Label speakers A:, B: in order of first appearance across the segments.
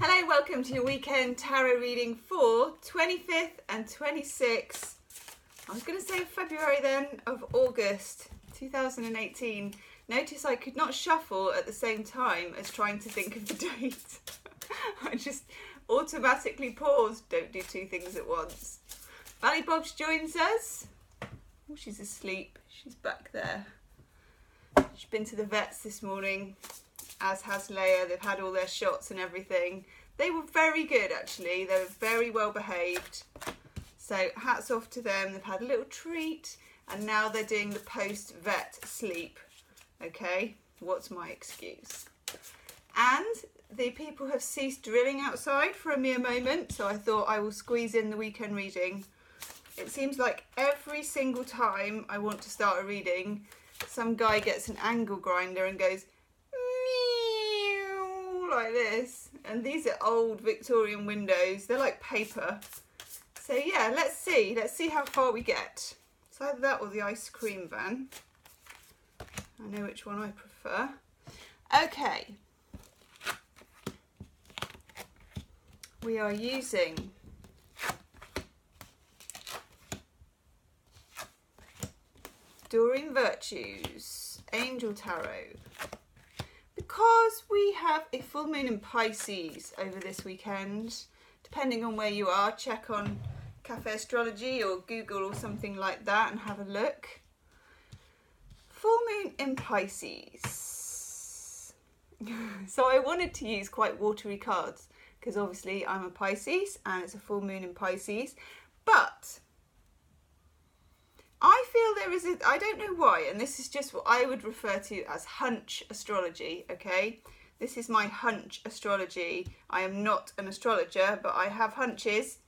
A: Hello, welcome to your weekend tarot reading for 25th and 26th, I was going to say February then, of August 2018. Notice I could not shuffle at the same time as trying to think of the date. I just automatically paused, don't do two things at once. Valley Bobs joins us. Oh, she's asleep, she's back there. She's been to the vets this morning, as has Leia. They've had all their shots and everything. They were very good actually, they were very well behaved. So hats off to them, they've had a little treat and now they're doing the post-vet sleep. Okay, what's my excuse? And the people have ceased drilling outside for a mere moment, so I thought I will squeeze in the weekend reading. It seems like every single time I want to start a reading, some guy gets an angle grinder and goes meow like this. And these are old Victorian windows, they're like paper. So yeah, let's see how far we get. It's either that or the ice cream van. I know which one I prefer. Okay. We are using Doreen Virtues Angel Tarot because we have a full moon in Pisces over this weekend. Depending on where you are, check on Cafe Astrology or Google or something like that and have a look. Full moon in Pisces. So I wanted to use quite watery cards because obviously I'm a Pisces and it's a full moon in Pisces, but I feel there is I don't know why, and this is just what I would refer to as hunch astrology, okay? This is my hunch astrology. I am not an astrologer, but I have hunches.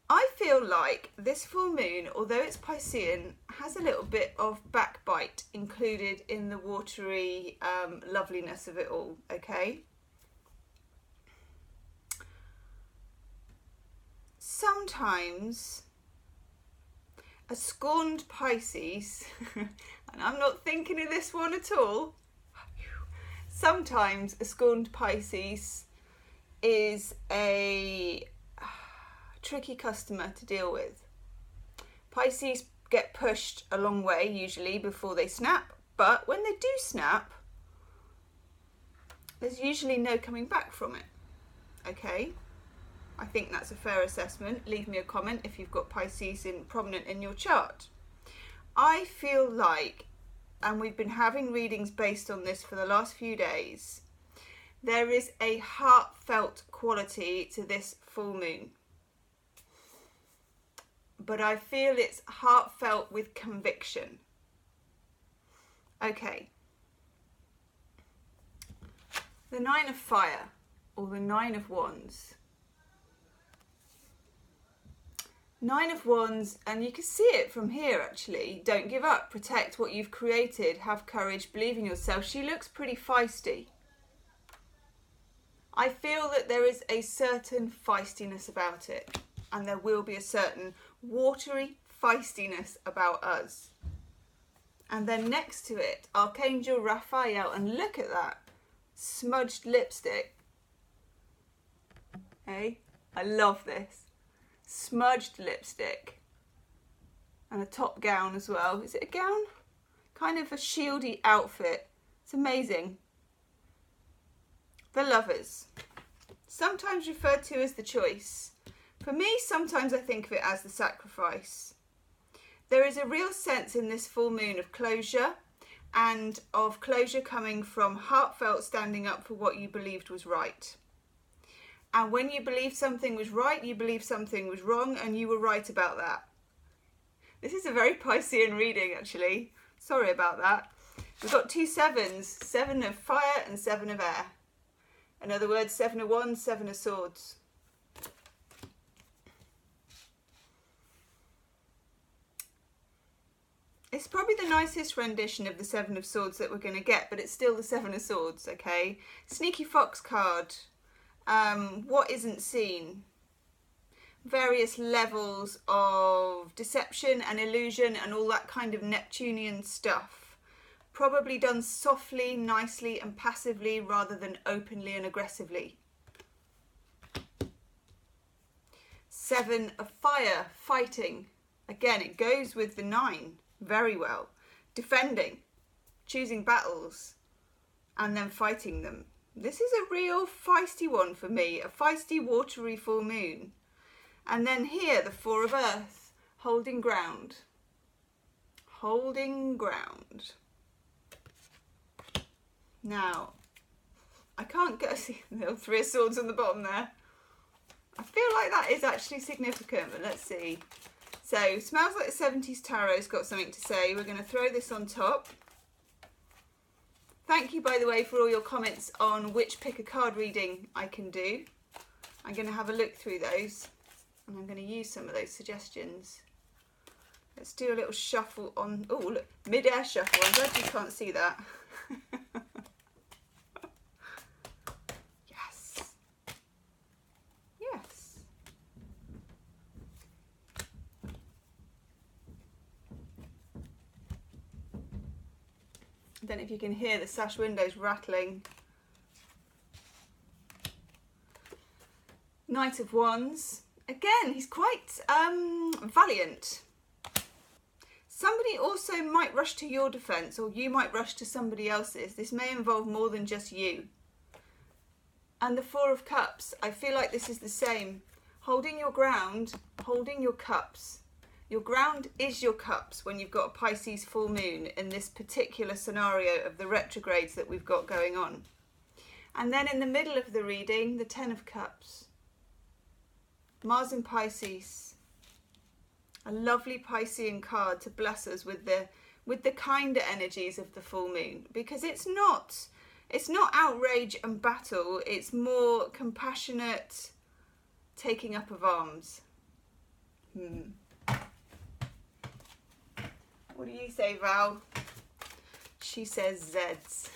A: I feel like this full moon, although it's Piscean, has a little bit of backbite included in the watery loveliness of it all, okay? Sometimes a scorned Pisces, and I'm not thinking of this one at all, sometimes a scorned Pisces is a tricky customer to deal with. Pisces get pushed a long way usually before they snap, but when they do snap, there's usually no coming back from it, okay? I think that's a fair assessment. Leave me a comment if you've got Pisces prominent in your chart. I feel like, and we've been having readings based on this for the last few days, there is a heartfelt quality to this full moon. But I feel it's heartfelt with conviction. Okay. The Nine of Fire, or the Nine of Wands. Nine of Wands, and you can see it from here actually. Don't give up, protect what you've created, have courage, believe in yourself. She looks pretty feisty. I feel that there is a certain feistiness about it, and there will be a certain watery feistiness about us. And then next to it, Archangel Raphael, and look at that, smudged lipstick. Hey, I love this. Smudged lipstick and a top gown as well. Is it a gown? Kind of a shieldy outfit. It's amazing. The Lovers, sometimes referred to as the choice. For me, sometimes I think of it as the sacrifice. There is a real sense in this full moon of closure, and of closure coming from heartfelt standing up for what you believed was right. And when you believed something was right, you believed something was wrong, and you were right about that. This is a very Piscean reading, actually. Sorry about that. We've got two sevens, 7 of fire and 7 of air. In other words, 7 of wands, 7 of swords. It's probably the nicest rendition of the 7 of swords that we're going to get, but it's still the 7 of swords, okay? Sneaky fox card. What isn't seen? Various levels of deception and illusion and all that kind of Neptunian stuff. Probably done softly, nicely and passively rather than openly and aggressively. 7 of fire, fighting. Again, it goes with the 9 very well. Defending, choosing battles and then fighting them. This is a real feisty one for me, a feisty watery full moon. And then here, the 4 of earth, holding ground. Holding ground. Now, I can't go see the little 3 of swords on the bottom there. I feel like that is actually significant, but let's see. So, Smells Like the 70s Tarot's got something to say. We're going to throw this on top. Thank you, by the way, for all your comments on which pick a card reading I can do. I'm going to have a look through those and I'm going to use some of those suggestions. Let's do a little shuffle on, oh look, mid-air shuffle. I'm glad you can't see that. Yes. Yes. I don't know if you can hear the sash windows rattling. Knight of Wands. Again, he's quite valiant. Somebody also might rush to your defence, or you might rush to somebody else's. This may involve more than just you. And the 4 of Cups. I feel like this is the same. Holding your ground, holding your cups. Your ground is your cups when you've got a Pisces full moon in this particular scenario of the retrogrades that we've got going on. And then in the middle of the reading, the 10 of Cups. Mars in Pisces. A lovely Piscean card to bless us with the kinder energies of the full moon, because it's not outrage and battle, it's more compassionate taking up of arms. What do you say, Val? She says Zeds.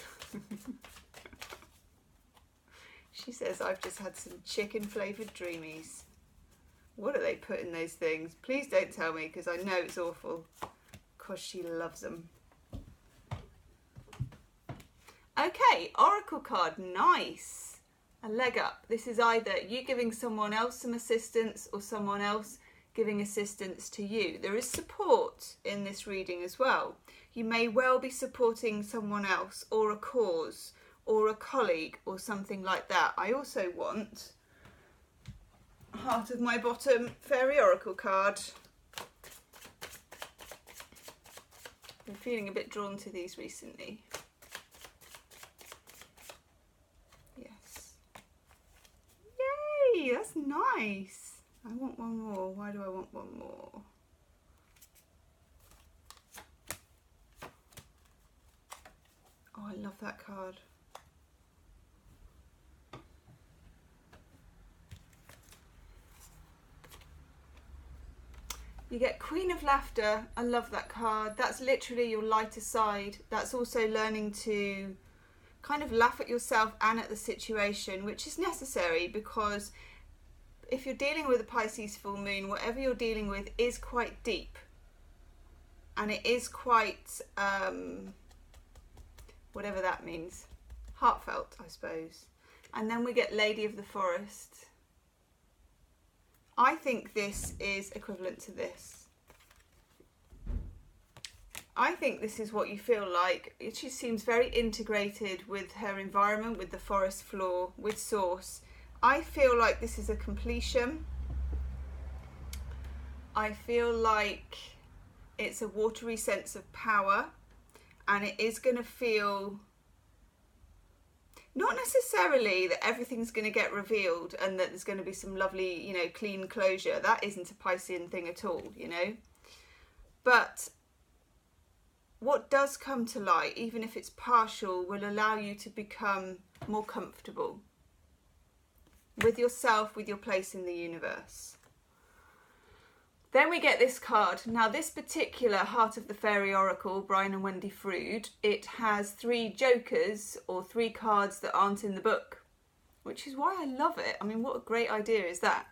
A: She says, I've just had some chicken flavoured dreamies. What do they put in those things? Please don't tell me, because I know it's awful. Because she loves them. Okay, Oracle card, nice. A leg up. This is either you giving someone else some assistance or someone else giving assistance to you. There is support in this reading as well. You may well be supporting someone else or a cause or a colleague or something like that. I also want Heart of my bottom fairy oracle card. Been feeling a bit drawn to these recently. Yes. Yay, that's nice. I want one more. Why do I want one more? Oh, I love that card. You get Queen of Laughter. I love that card. That's literally your lighter side. That's also learning to kind of laugh at yourself and at the situation, which is necessary, because if you're dealing with a Pisces full moon, whatever you're dealing with is quite deep. And it is quite, whatever that means, heartfelt, I suppose. And then we get Lady of the Forest. I think this is equivalent to this. I think this is what you feel like. She seems very integrated with her environment, with the forest floor, with Source. I feel like this is a completion. I feel like it's a watery sense of power, and it is going to feel not necessarily that everything's going to get revealed and that there's going to be some lovely, you know, clean closure. That isn't a Piscean thing at all, you know. But what does come to light, even if it's partial, will allow you to become more comfortable with yourself, with your place in the universe. Then we get this card. Now, this particular Heart of the Fairy Oracle, Brian and Wendy Frood, it has 3 jokers, or 3 cards that aren't in the book, which is why I love it. I mean, what a great idea is that?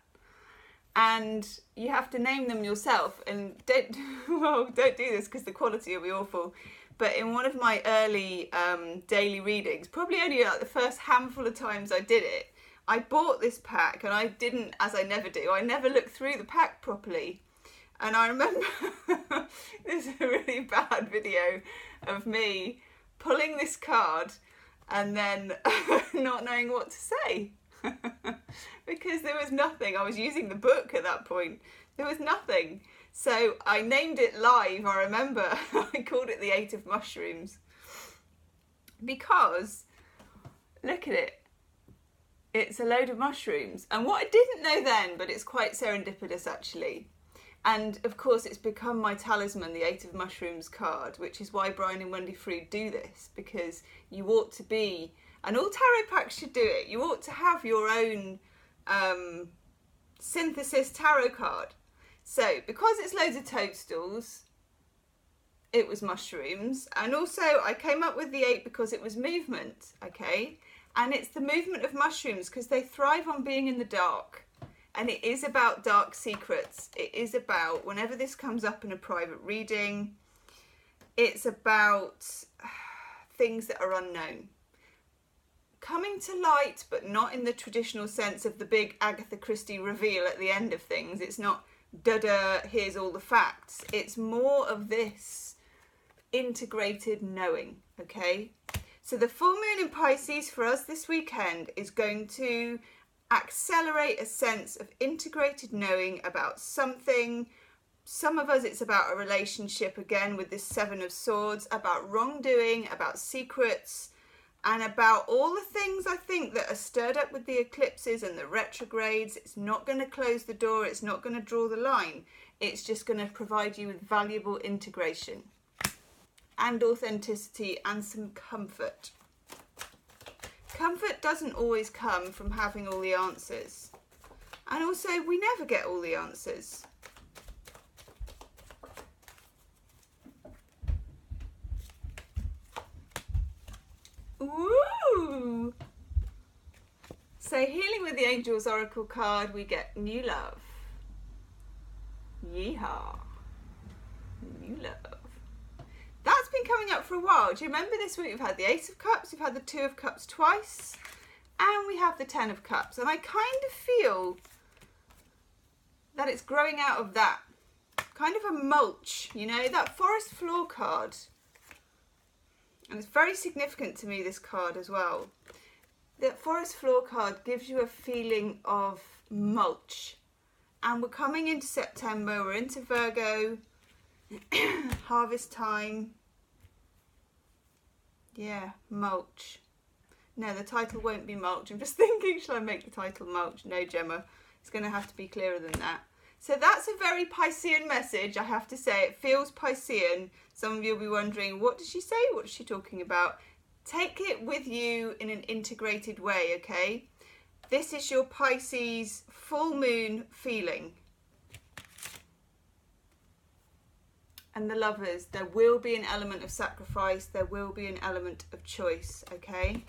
A: And you have to name them yourself, and don't do this because the quality will be awful. but in one of my early daily readings, probably only like the first handful of times I did it, I bought this pack and I didn't, as I never do, I never looked through the pack properly. And I remember, this is a really bad video of me pulling this card and then not knowing what to say. Because there was nothing. I was using the book at that point. There was nothing. So I named it live, I remember. I called it the 8 of Mushrooms. Because, look at it. It's a load of mushrooms. And what I didn't know then, but it's quite serendipitous actually. And of course it's become my talisman, the 8 of Mushrooms card, which is why Brian and Wendy Frood do this, because you ought to be, and all tarot packs should do it, you ought to have your own synthesis tarot card. So because it's loads of toadstools, it was mushrooms. And also I came up with the 8 because it was movement, okay? And it's the movement of mushrooms because they thrive on being in the dark. And it is about dark secrets. It is about, whenever this comes up in a private reading, it's about things that are unknown. Coming to light, but not in the traditional sense of the big Agatha Christie reveal at the end of things. It's not, da-da, here's all the facts. It's more of this integrated knowing, okay? So the full moon in Pisces for us this weekend is going to accelerate a sense of integrated knowing about something. Some of us, it's about a relationship, again with this 7 of Swords, about wrongdoing, about secrets, and about all the things I think that are stirred up with the eclipses and the retrogrades. It's not going to close the door, it's not going to draw the line, it's just going to provide you with valuable integration and authenticity and some comfort. Comfort doesn't always come from having all the answers. And also, we never get all the answers. Ooh! So, Healing with the Angels Oracle card, we get new love. Yeehaw. New love. That's been coming up for a while. Do you remember this week we've had the Ace of Cups, we've had the 2 of Cups twice, and we have the 10 of Cups. And I kind of feel that it's growing out of that. Kind of a mulch, you know, that forest floor card. And it's very significant to me, this card as well. That forest floor card gives you a feeling of mulch. And we're coming into September, we're into Virgo, harvest time. Yeah, mulch. No, the title won't be mulch. I'm just thinking, shall I make the title mulch? No, Gemma, it's going to have to be clearer than that. So that's a very Piscean message, I have to say. It feels Piscean. Some of you will be wondering, what did she say? What is she talking about? Take it with you in an integrated way, okay? This is your Pisces full moon feeling. And the lovers, there will be an element of sacrifice, there will be an element of choice, okay?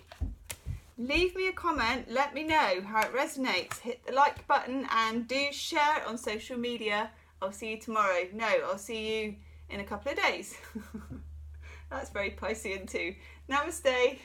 A: Leave me a comment, let me know how it resonates. Hit the like button and do share it on social media. I'll see you tomorrow. No, I'll see you in a couple of days. That's very Piscean too. Namaste.